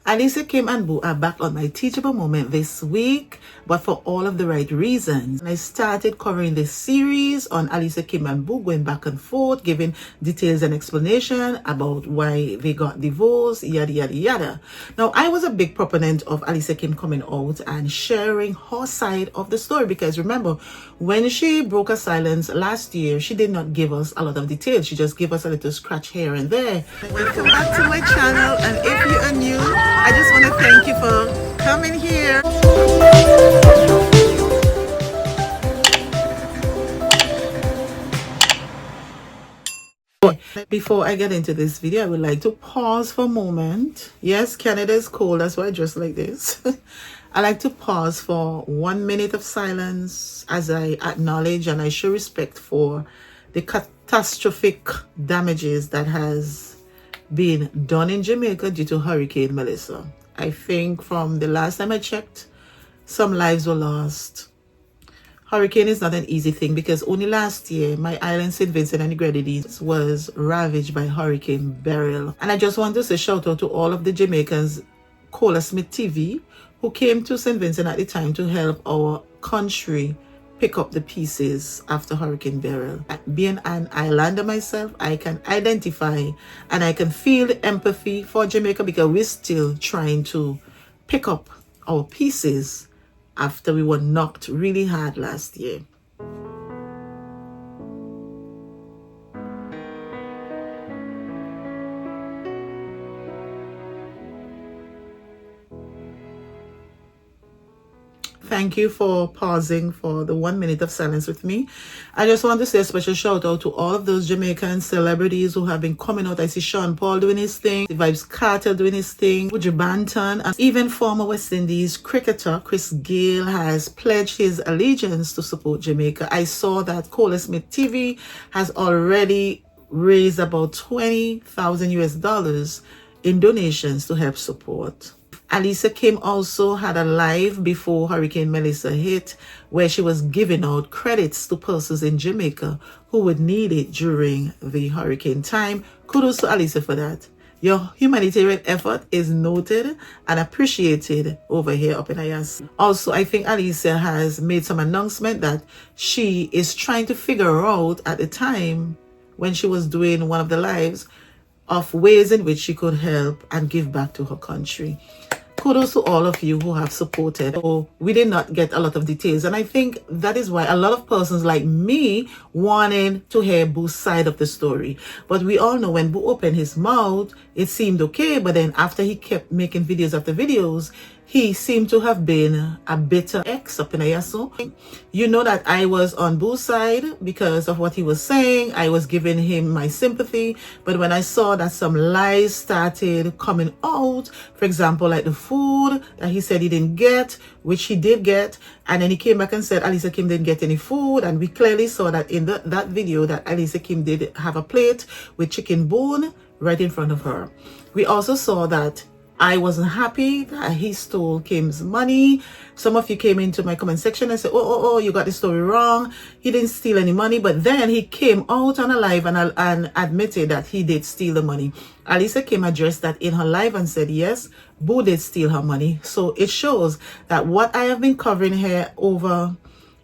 Alicia Kim and Boo are back on my Teachable moment this week, but for all of the right reasons. And I started covering this series on Alicia Kim and Boo, going back and forth, giving details and explanation about why they got divorced, yada, yada, yada. Now, I was a big proponent of Alicia Kim coming out and sharing her side of the story, because remember, when she broke her silence last year, she did not give us a lot of details. She just gave us a little scratch here and there. Welcome back to my channel, and if you are new, I just want to thank you for coming here. Before I get into this video, I would like to pause for a moment. Yes, Canada is cold, that's why I dress like this. I like to pause for 1 minute of silence as I acknowledge and I show respect for the catastrophic damages that has been done in Jamaica due to Hurricane Melissa. I think from the last time I checked, some lives were lost. Hurricane is not an easy thing, because only last year my island St. Vincent and the Grenadines was ravaged by Hurricane Beryl. And I just want to say shout out to all of the Jamaicans, Cola Smith TV, who came to St. Vincent at the time to help our country pick up the pieces after Hurricane Beryl. Being an islander myself, I can identify and I can feel the empathy for Jamaica, because we're still trying to pick up our pieces after we were knocked really hard last year. Thank you for pausing for the 1 minute of silence with me. I just want to say a special shout out to all of those Jamaican celebrities who have been coming out. I see Sean Paul doing his thing, the Vibes Carter doing his thing, Woodrow Banton, and even former West Indies cricketer Chris Gayle has pledged his allegiance to support Jamaica. I saw that Cola Smith TV has already raised about $20,000 in donations to help support. Alicia Kim also had a live before Hurricane Melissa hit, where she was giving out credits to persons in Jamaica who would need it during the hurricane time. Kudos to Alicia for that. Your humanitarian effort is noted and appreciated over here up in IAS. Also, I think Alicia has made some announcement that she is trying to figure out at the time when she was doing one of the lives of ways in which she could help and give back to her country. Kudos to all of you who have supported. So we did not get a lot of details, and I think that is why a lot of persons like me wanted to hear Boo's side of the story. But we all know when Boo opened his mouth, it seemed okay, but then after he kept making videos after videos, he seemed to have been a bitter ex up in Ayaso. You know that I was on Boo's side because of what he was saying. I was giving him my sympathy. But when I saw that some lies started coming out, for example, like the food that he said he didn't get, which he did get, and then he came back and said Alicia Kim didn't get any food, and we clearly saw that in that video that Alicia Kim did have a plate with chicken bone right in front of her. We also saw that I wasn't happy that he stole Kim's money. Some of you came into my comment section and said, oh, you got the story wrong. He didn't steal any money. But then he came out on a live and admitted that he did steal the money. Alicia Kim addressed that in her live and said, yes, Boo did steal her money. So it shows that what I have been covering here over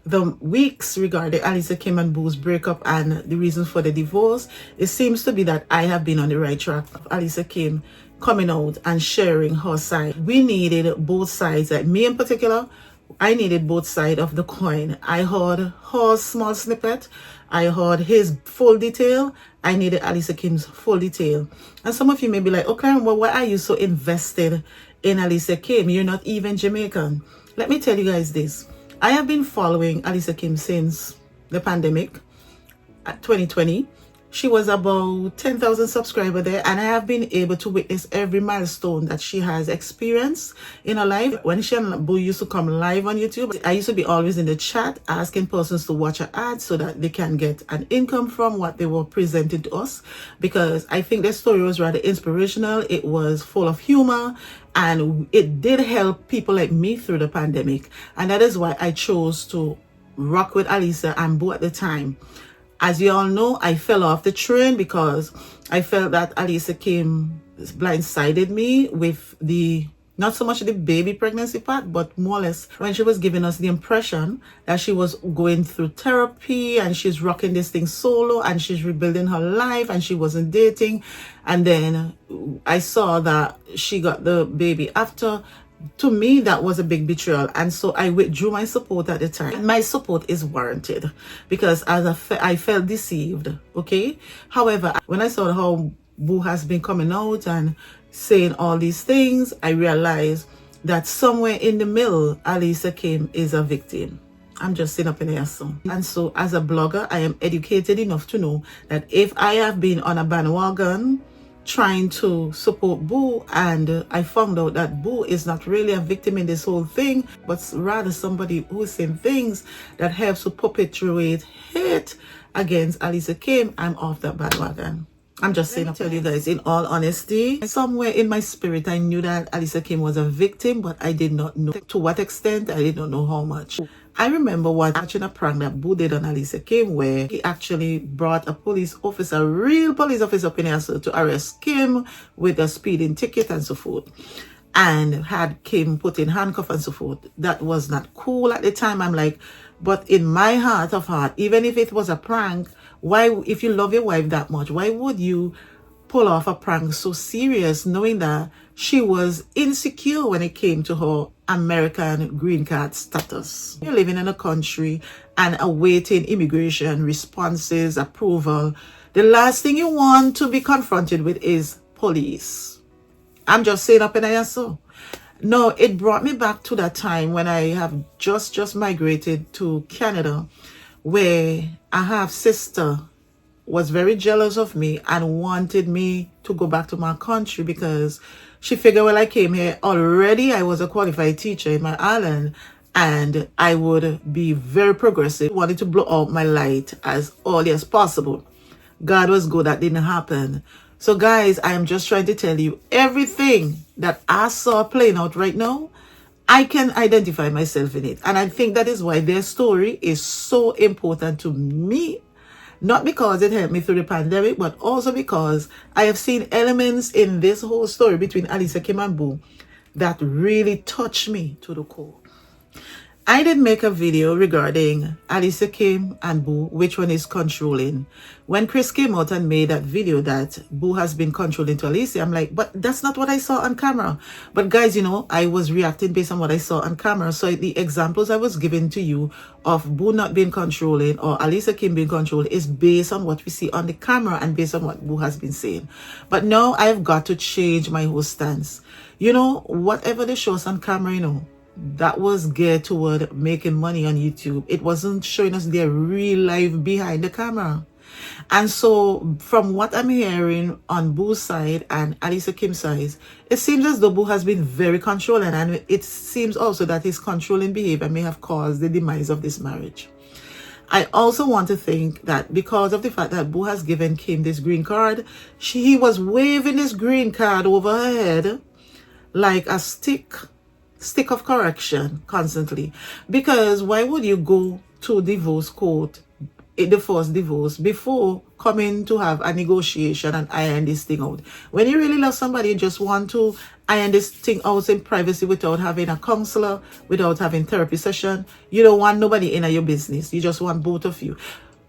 the weeks regarding Alicia Kim and Boo's breakup and the reasons for the divorce, it seems to be that I have been on the right track. Alicia Kim coming out and sharing her side. We needed both sides. Like me in particular, I needed both sides of the coin. I heard her small snippet, I heard his full detail, I needed Alicia Kim's full detail. And some of you may be like, okay, well, why are you so invested in Alicia Kim? You're not even Jamaican. Let me tell you guys this. I have been following Alicia Kim since the pandemic, 2020. She was about 10,000 subscribers there, and I have been able to witness every milestone that she has experienced in her life. When she and Boo used to come live on YouTube, I used to be always in the chat asking persons to watch her ads so that they can get an income from what they were presenting to us, because I think their story was rather inspirational. It was full of humor, and it did help people like me through the pandemic. And that is why I chose to rock with Alicia and Boo at the time. As you all know, I fell off the train because I felt that Alicia Kim blindsided me with the, not so much the baby pregnancy part, but more or less when she was giving us the impression that she was going through therapy and she's rocking this thing solo and she's rebuilding her life and she wasn't dating. And then I saw that she got the baby after. To me, that was a big betrayal, and so I withdrew my support at the time. My support is warranted because as I felt deceived, okay? However, when I saw how Boo has been coming out and saying all these things, I realized that somewhere in the middle, Alicia Kim is a victim. I'm just sitting up in here. And so as a blogger, I am educated enough to know that if I have been on a bandwagon trying to support Boo, and I found out that Boo is not really a victim in this whole thing, but rather somebody who is saying things that helps to perpetuate hate against Alicia Kim, I'm off that bandwagon. I'm just saying, I'll tell you guys, in all honesty, somewhere in my spirit, I knew that Alicia Kim was a victim, but I did not know to what extent. I did not know how much. I remember watching a prank that Boo did on Alicia Kim, where he actually brought a police officer, a real police officer up in here to arrest Kim with a speeding ticket and so forth, and had Kim put in handcuffs and so forth. That was not cool at the time. I'm like, but in my heart of heart, even if it was a prank, why, if you love your wife that much, why would you pull off a prank so serious, knowing that she was insecure when it came to her American green card status? You're living in a country and awaiting immigration responses, approval. The last thing you want to be confronted with is police. I'm just saying up in here. So no, it brought me back to that time when I have just migrated to Canada, where I have sister was very jealous of me and wanted me to go back to my country because she figured, well, I came here already. I was a qualified teacher in my island and I would be very progressive. Wanted to blow out my light as early as possible. God was good. That didn't happen. So guys, I am just trying to tell you everything that I saw playing out right now. I can identify myself in it. And I think that is why their story is so important to me. Not because it helped me through the pandemic, but also because I have seen elements in this whole story between Alicia Kim and Boo that really touch me to the core. I did make a video regarding Alicia Kim and Boo, which one is controlling. When Chris came out and made that video that Boo has been controlling to Alicia, I'm like, but that's not what I saw on camera. But guys, you know, I was reacting based on what I saw on camera. So the examples I was giving to you of Boo not being controlling or Alicia Kim being controlled is based on what we see on the camera and based on what Boo has been saying. But now I've got to change my whole stance. You know, whatever they show us on camera, you know, that was geared toward making money on YouTube. It wasn't showing us their real life behind the camera. And so from what I'm hearing on Boo's side and Alicia Kim's side, it seems as though Boo has been very controlling, and it seems also that his controlling behavior may have caused the demise of this marriage. I also want to think that because of the fact that Boo has given Kim this green card, he was waving this green card over her head like a stick of correction constantly. Because why would you go to divorce court, the first divorce, before coming to have a negotiation and iron this thing out? When you really love somebody, you just want to iron this thing out in privacy without having a counselor, without having therapy session. You don't want nobody in your business. You just want both of you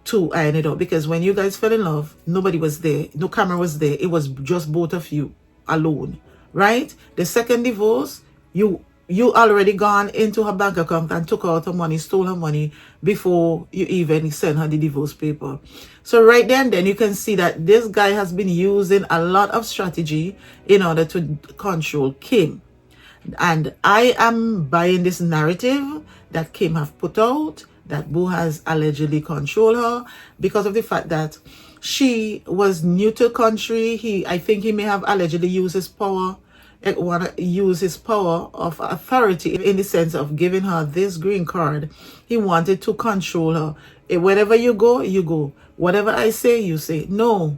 to iron it out. Because when you guys fell in love, nobody was there, no camera was there. It was just both of you alone, right? The second divorce, you already gone into her bank account and took out her money, stole her money before you even send her the divorce paper. So right there and then you can see that this guy has been using a lot of strategy in order to control Kim. And I am buying this narrative that Kim have put out, that Boo has allegedly controlled her because of the fact that she was new to the country. I think he may have allegedly used his power. Want to use his power of authority in the sense of giving her this green card. He wanted to control her. Wherever you go, you go. Whatever I say, you say. No.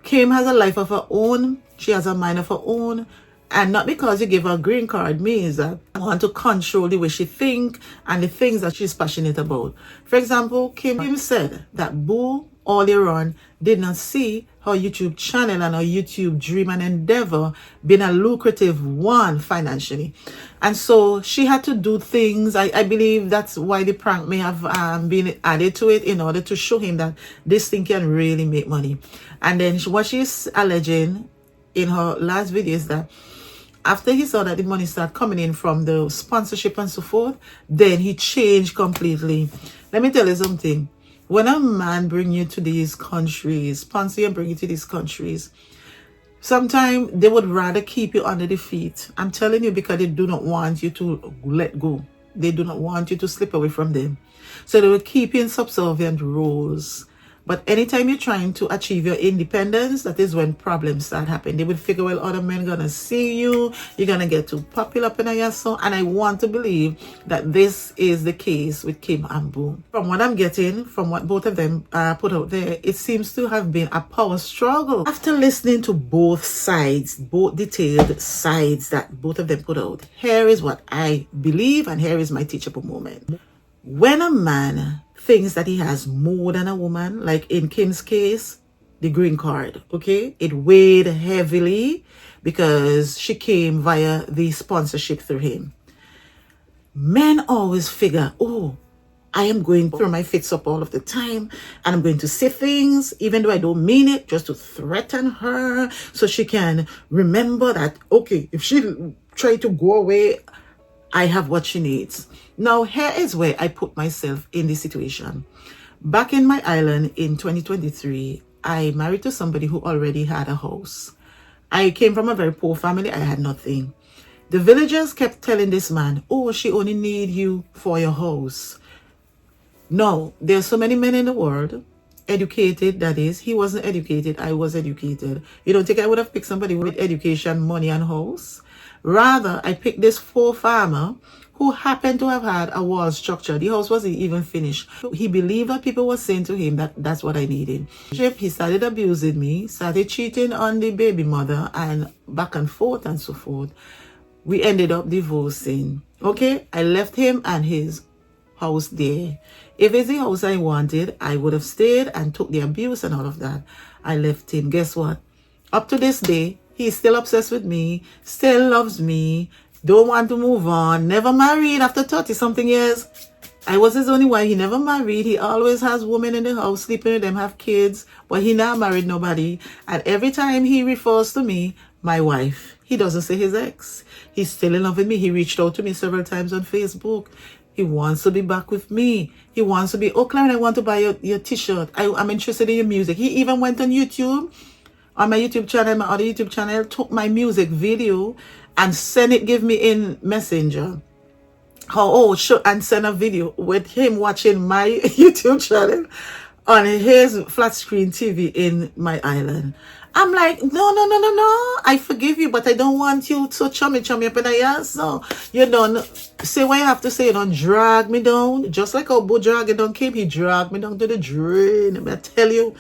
Kim has a life of her own. She has a mind of her own. And not because you give her a green card means that I want to control the way she think and the things that she's passionate about. For example, Kim said that Boo earlier on did not see her YouTube channel and her YouTube dream and endeavor being a lucrative one financially. And so she had to do things. I believe that's why the prank may have been added to it in order to show him that this thing can really make money. And then what she's alleging in her last video is that after he saw that the money started coming in from the sponsorship and so forth, then he changed completely. Let me tell you something. When a man bring you to these countries, sponsor you and bring you to these countries, sometimes they would rather keep you under the feet. I'm telling you, because they do not want you to let go. They do not want you to slip away from them. So they will keep you in subservient roles. But anytime you're trying to achieve your independence, that is when problems start happening. They would figure, well, other men gonna see you, you're gonna get too popular up in a so. And I want to believe that this is the case with Kim and Boo. From what I'm getting, from what both of them put out there, it seems to have been a power struggle. After listening to both sides, both detailed sides that both of them put out, here is what I believe, and here is my teachable moment. When a man thinks that he has more than a woman, like in Kim's case, the green card, okay? It weighed heavily because she came via the sponsorship through him. Men always figure, oh, I am going to throw my fists up all of the time and I'm going to say things, even though I don't mean it, just to threaten her so she can remember that, okay, if she try to go away, I have what she needs. Now, here is where I put myself in this situation. Back in my island in 2023, I married to somebody who already had a house. I came from a very poor family. I had nothing. The villagers kept telling this man, oh, she only need you for your house. No, there's so many men in the world, educated, that is. He wasn't educated. I was educated. You don't think I would have picked somebody with education, money, and house? Rather, I picked this poor farmer who happened to have had a wall structure. The house wasn't even finished. He believed that people were saying to him that that's what I needed. He started abusing me, started cheating on the baby mother, and back and forth and so forth. We ended up divorcing. Okay, I left him and his house there. If it's the house I wanted, I would have stayed and took the abuse and all of that. I left him. Guess what? Up to this day, he's still obsessed with me, still loves me, don't want to move on, never married after 30-something years. I was his only wife. He never married. He always has women in the house, sleeping with them, have kids, but he never married nobody. And every time he refers to me, my wife, he doesn't say his ex. He's still in love with me. He reached out to me several times on Facebook. He wants to be back with me. He wants to be, oh, Clarence, I want to buy your t-shirt. I'm interested in your music. He even went on YouTube, on my YouTube channel, my other YouTube channel, took my music video and send it, give me in Messenger. And send a video with him watching my YouTube channel on his flat screen TV in my island. I'm like, no. I forgive you, but I don't want you so chummy up in the ass. So you don't say what you have to say. You don't drag me down. Just like how Bo dragged down Kim, he dragged me down to the drain. I tell you,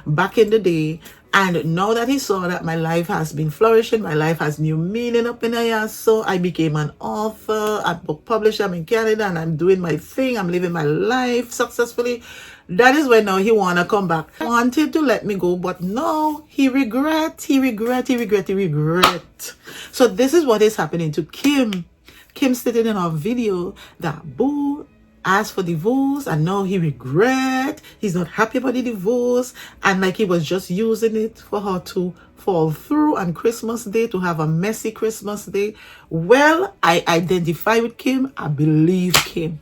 back in the day. And now that he saw that my life has been flourishing, my life has new meaning up in here, so I became an author, a book publisher. I'm in Canada and I'm doing my thing. I'm living my life successfully. That is when now he want to come back. He wanted to let me go, but no, he regret. So this is what is happening to Kim. Kim stated in our video that Boo asked for divorce and now he regret. He's not happy about the divorce, and like he was just using it for her to fall through on Christmas Day, to have a messy Christmas Day. Well, I identify with Kim. I believe Kim,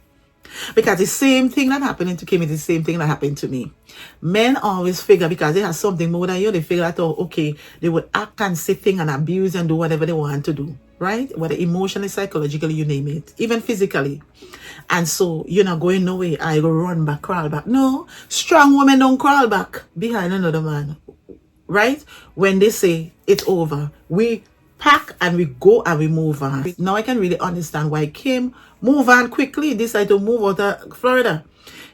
because the same thing that happened to Kim is the same thing that happened to me. Men always figure because they have something more than you, they figure that, oh, okay, they would act and say things and abuse and do whatever they want to do, right? Whether emotionally, psychologically, you name it, even physically. And so you're not going nowhere. I go run back, crawl back. No, strong women don't crawl back behind another man, right? When they say it's over, we pack and we go and we move on. Now I can really understand why Kim moved on quickly, decided to move out of Florida.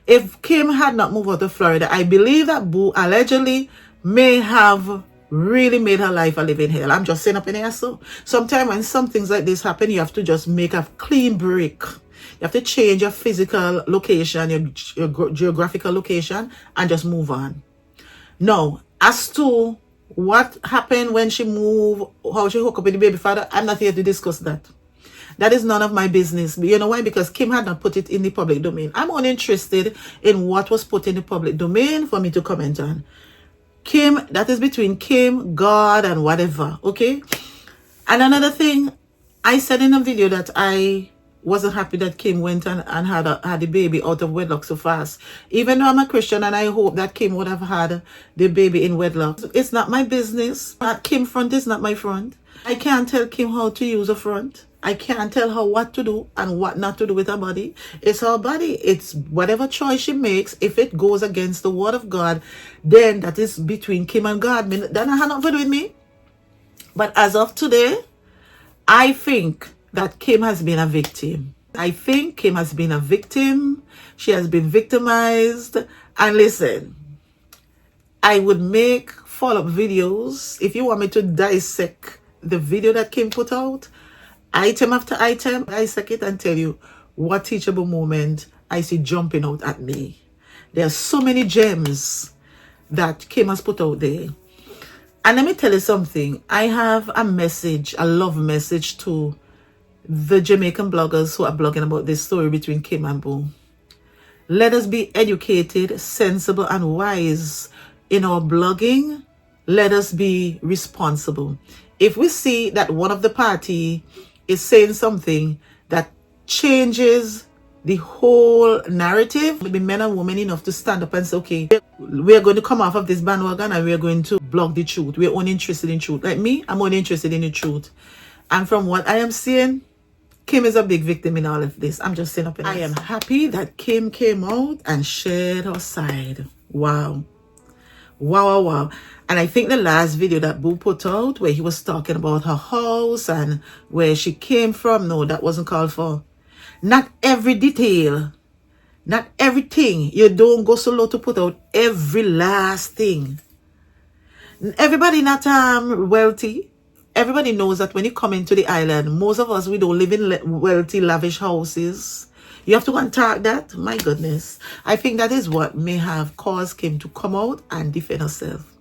If Kim had not moved out of Florida, I believe that Boo allegedly may have really made her life a living hell. I'm just saying up in here. So sometimes when some things like this happen, you have to just make a clean break. You have to change your physical location, your geographical location, and just move on. Now, as to what happened when she moved, how she hooked up with the baby father, I'm not here to discuss that. That is none of my business. You know why? Because Kim had not put it in the public domain. I'm only interested in what was put in the public domain for me to comment on. Kim, that is between Kim, God, and whatever, okay? And another thing, I said in a video that I wasn't happy that Kim went and had the baby out of wedlock so fast. Even though I'm a Christian and I hope that Kim would have had the baby in wedlock. It's not my business. Kim front is not my front. I can't tell Kim how to use a front. I can't tell her what to do and what not to do with her body. It's her body. It's whatever choice she makes. If it goes against the word of God, then that is between Kim and God. That has nothing to do with me. But as of today, I think that Kim has been a victim. I think Kim has been a victim. She has been victimized. And listen, I would make follow-up videos. If you want me to dissect the video that Kim put out, item after item, dissect it and tell you what teachable moment I see jumping out at me. There are so many gems that Kim has put out there. And let me tell you something. I have a message, a love message to the Jamaican bloggers who are blogging about this story between Kim and Boo. Let us be educated, sensible, and wise in our blogging. Let us be responsible. If we see that one of the party is saying something that changes the whole narrative, maybe men and women enough to stand up and say, okay, we're going to come off of this bandwagon and we're going to blog the truth. We're only interested in truth. Like me, I'm only interested in the truth. And from what I am seeing, Kim is a big victim in all of this. I'm just saying up in I am happy that Kim came out and shared her side. Wow. Wow, wow, wow. And I think the last video that Boo put out where he was talking about her house and where she came from, no, that wasn't called for. Not every detail, not everything. You don't go so low to put out every last thing. Everybody not wealthy. Everybody knows that when you come into the island, most of us, we don't live in wealthy, lavish houses. You have to go and talk that. My goodness. I think that is what may have caused Kim to come out and defend herself.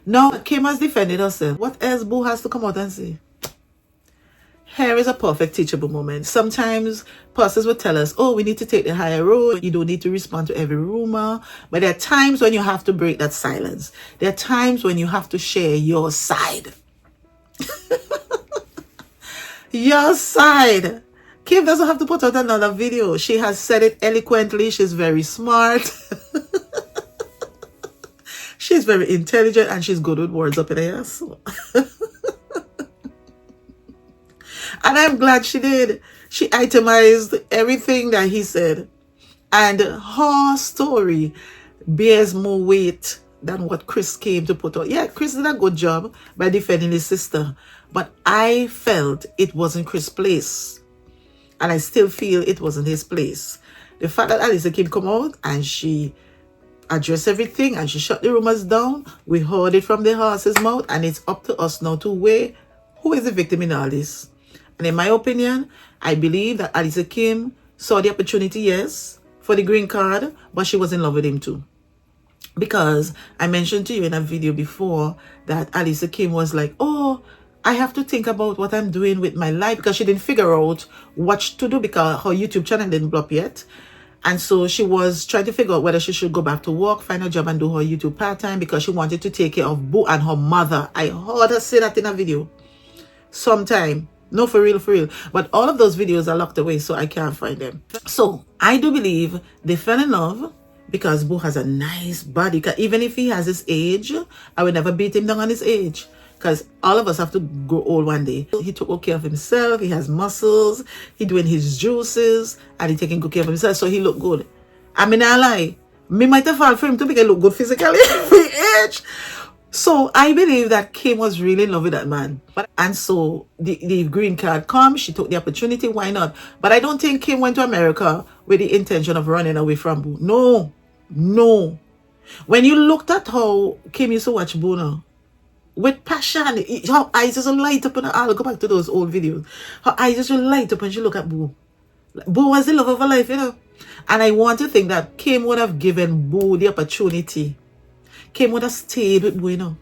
Now, Kim has defended herself. What else Boo has to come out and say? Here is a perfect teachable moment. Sometimes pastors will tell us, oh, we need to take the higher road. You don't need to respond to every rumor. But there are times when you have to break that silence. There are times when you have to share your side. Your side. Kim doesn't have to put out another video. She has said it eloquently. She's very smart. She's very intelligent and she's good with words up in here. So. And I'm glad she did. She itemized everything that he said. And her story bears more weight than what Chris came to put out. Yeah, Chris did a good job by defending his sister. But I felt it wasn't Chris' place. And I still feel it wasn't his place. The fact that Alicia Kim come out and she addressed everything and she shut the rumors down. We heard it from the horse's mouth. And it's up to us now to weigh who is the victim in all this. And in my opinion, I believe that Alicia Kim saw the opportunity, yes, for the green card, but she was in love with him too. Because I mentioned to you in a video before that Alicia Kim was like, oh, I have to think about what I'm doing with my life, because she didn't figure out what to do because her YouTube channel didn't blow up yet. And so she was trying to figure out whether she should go back to work, find a job and do her YouTube part-time because she wanted to take care of Boo and her mother. I heard her say that in a video sometime. No, for real, for real. But all of those videos are locked away, so I can't find them. So I do believe they fell in love because Boo has a nice body. Even if he has his age, I would never beat him down on his age. Because all of us have to grow old one day. He took good care of himself. He has muscles. He doing his juices. And he taking good care of himself. So he look good. I mean, I lie. Me might have fallen for him to make him look good physically for age. So I believe that Kim was really in love with that man. And so the green card comes. She took the opportunity. Why not? But I don't think Kim went to America with the intention of running away from Boo. No. No. When you looked at how Kim used to watch Boo now, with passion. Her eyes just light up, and I'll go back to those old videos. Her eyes just light up when she look at Boo. Boo was the love of her life, you know. And I want to think that Kim would have given Boo the opportunity. Kim would have stayed with Boo, you know.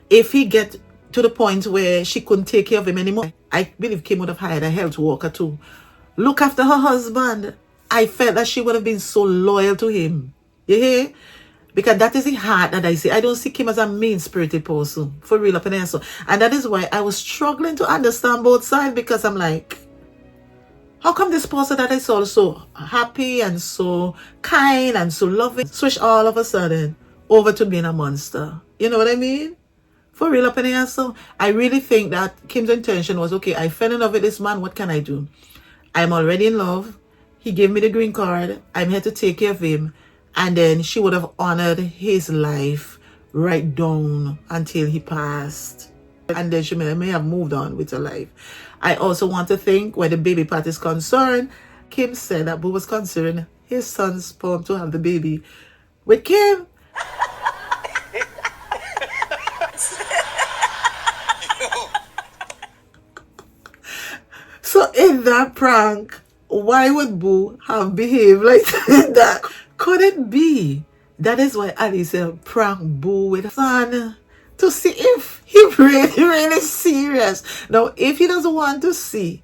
If he get to the point where she couldn't take care of him anymore, I believe Kim would have hired a health worker to look after her husband. I felt that she would have been so loyal to him. You hear? Because that is the heart that I see. I don't see Kim as a mean-spirited person. For real, up in there. So, and that is why I was struggling to understand both sides, because I'm like, how come this person that I saw so happy and so kind and so loving switch all of a sudden over to being a monster? You know what I mean? For real, up in here. So I really think that Kim's intention was, okay, I fell in love with this man. What can I do? I'm already in love. He gave me the green card. I'm here to take care of him. And then she would have honored his life right down until he passed. And then she may have moved on with her life. I also want to think, where the baby part is concerned, Kim said that Boo was considering his son's sperm to have the baby with Kim. So in that prank, why would Boo have behaved like that? Could it be that is why Alicia pranked Boo with her son to see if he really serious? Now, if he doesn't want to see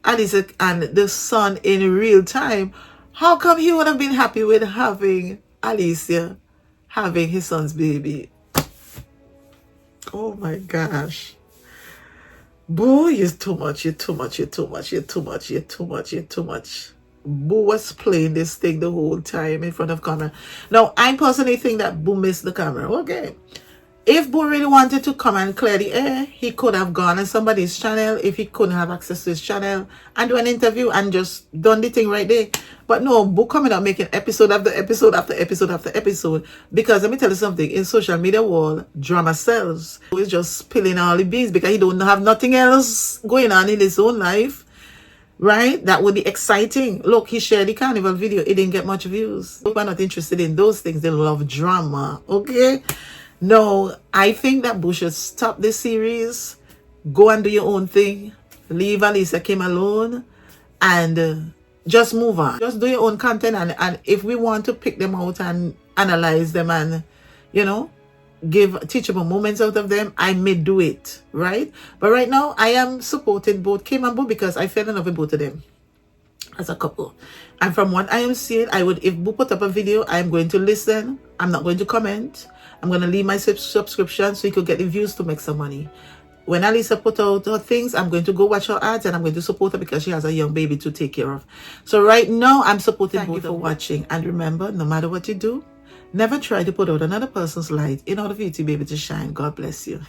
Alicia and the son in real time, how come he would have been happy with having Alicia having his son's baby? Oh my gosh. Boo, you're too much, you're too much, you're too much, you're too much, you're too much, you're too much. Boo was playing this thing the whole time in front of camera. Now, I personally think that Boo missed the camera. Okay. If Boo really wanted to come and clear the air, he could have gone on somebody's channel if he couldn't have access to his channel and do an interview and just done the thing right there. But no, Boo coming out making episode after episode after episode after episode. Because let me tell you something, in social media world, drama sells. He's just spilling all the beans because he don't have nothing else going on in his own life. Right? That would be exciting. Look, he shared the carnival video. It didn't get much views. People are not interested in those things. They love drama. Okay? No, I think that Boo should stop this series. Go and do your own thing. Leave Alicia Kim alone. And just move on. Just do your own content. And if we want to pick them out and analyze them and, you know, give teachable moments out of them, I may do it, right? But right now, I am supporting both Kim and Boo because I fell in love with both of them as a couple. And from what I am seeing, I would, if Boo put up a video, I'm going to listen. I'm not going to comment. I'm going to leave my subscription so you could get the views to make some money. When Alicia put out her things, I'm going to go watch her ads and I'm going to support her because she has a young baby to take care of. So right now, I'm supporting both. Thank you for watching. And remember, no matter what you do, never try to put out another person's light in order for you to be able to shine. God bless you.